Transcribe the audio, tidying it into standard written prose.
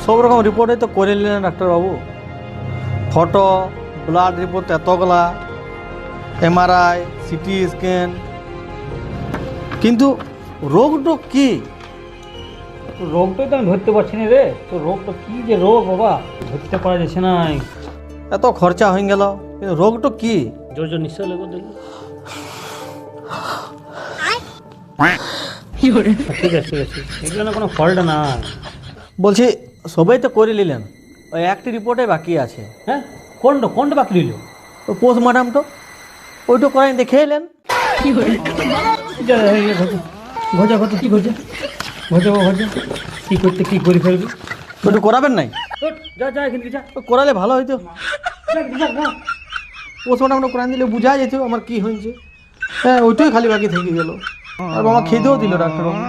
সব রকম রিপোর্টই তো করে নিলেন ডাক্তারবাবু। ফটো, ব্লাড রিপোর্ট এতগুলা, এমআরআই, সিটি স্ক্যান, কিন্তু রোগটা কি? রোগটাই তো আমি ধরতে পারছি না রে। তো রোগটা কি যে রোগ বাবা, ধরতে পারা যাচ্ছে না। এত খরচা হয়ে গেল, কিন্তু রোগটা কি? জোর জোর নিশ্চয় লেগে দেখি। ঠিক আছে ঠিক আছে, এগুলো না কোনো ফল্ট না। বলছি সবাই তো করে নিলেন, ওই একটি রিপোর্টে বাকি আছে। হ্যাঁ, কোনটা বাকি রইল? ওই পোস্টমর্টমটা, ওইটা করাই দেখে এলেন। ঘোজা ঘোজা কি ঘোজা ঘোজা ঘোজা কি করতে কি করে ফেলবি? ওইটা করাবেন নাই? যা যা এখান থেকে যা। ও করালে ভালো হইতো। যা, যা। পোস্টমর্টমটা করাই দিলে বোঝা যেত আমার কি হয়েছে। হ্যাঁ, ওইটাই খালি বাকি থেকে গেল। আর বাবা খেতেও দিল ডাক্তারবাবু।